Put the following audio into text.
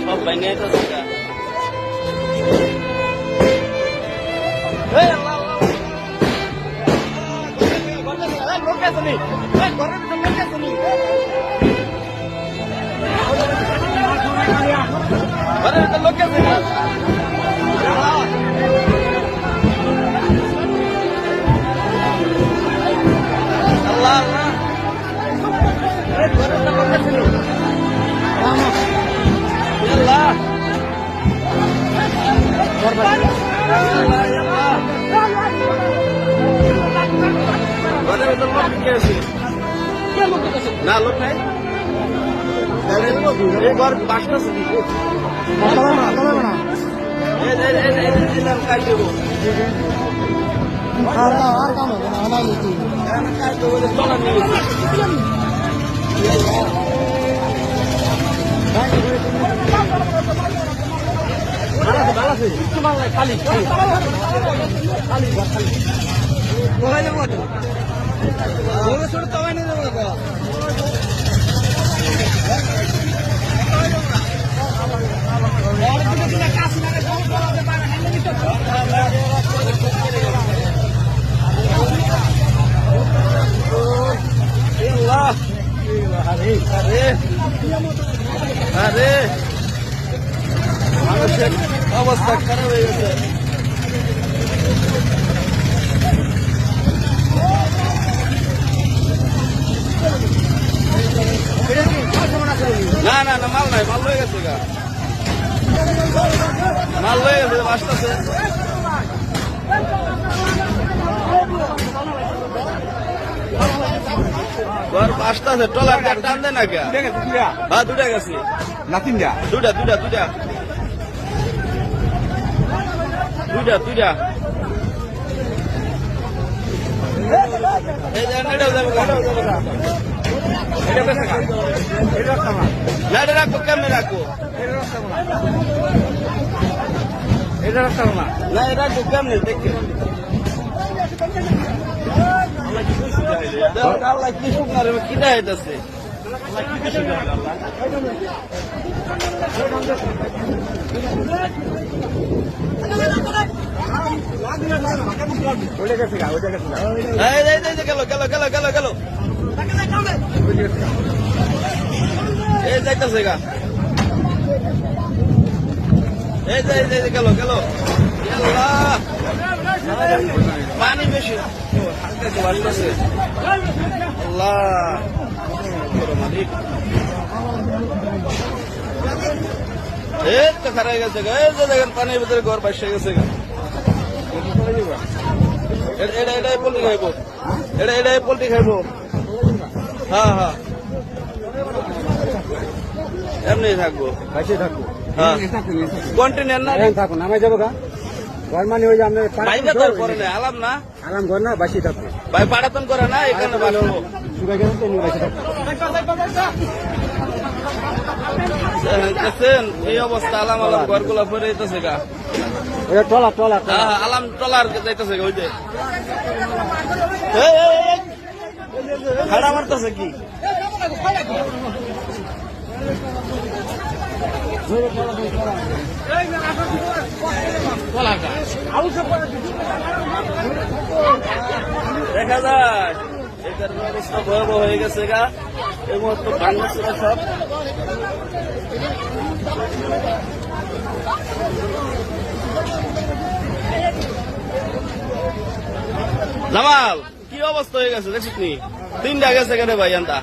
সব বাইনে না লোক নাই এবার বাসটা কাজ দেবো আর কাম হবে না খালি ছোট তবাই নিয়ে যাবো আরে মানুষের অবস্থা খারাপ হয়ে গেছে। না না না মাল নাই, মাল লয়ে গেছে গা, মাল লয়ে গেছে আসতেছে। আসতেছে ট্রলার টান দেয় না কে? হ্যাঁ দুটা গেছে না তিনটা, দুটা দুটা দুটা দুটা দুটা রাখবো কেমনে রাখবো, এটা রাখতে না, না এটা রাখবো কেমনে দেখে আল্লাহ কি শুকনার কিনা হইতেছে। গেল গেল গেল গেল গেল এই যাইতেছে গা, এই যে গেল গেল পানি বেশি আল্লাহ এই তো খারাপ গেছে গা, এই যে দেখেন পানির ভিতরে ঘর বাসে গেছে গা। এটাই পোল্ট্রি খাইবো, এটাই পোল্ট্রি খাইবো। হ্যাঁ হ্যাঁ এমনি থাকবো, বাসে থাকবো। হ্যাঁ কন্টিনিউর না থাকুন, নামাই যাবো গা ঘর মানে ওই যে আপনার করে না আলাম না, আলাম ঘর না বাসি থাকবো ভাই, পাড়াতন করে না এখানে দেখছেন এই অবস্থা। আলাম আলাম ঘর গুলা পরে যেতেছে গা, টলা টলা আলাম টলার যাইতেছে গা। ওই যে খাড়া মারতেছে কি দেখা যায়, এটার অবস্থা ভয়াবহ হয়ে গেছে গা। এই মুহূর্তে ভাঙছে সব। জামাল কি অবস্থা হয়ে গেছে দেখছিস নি, তিনটা গেছে কেন ভাই আনতা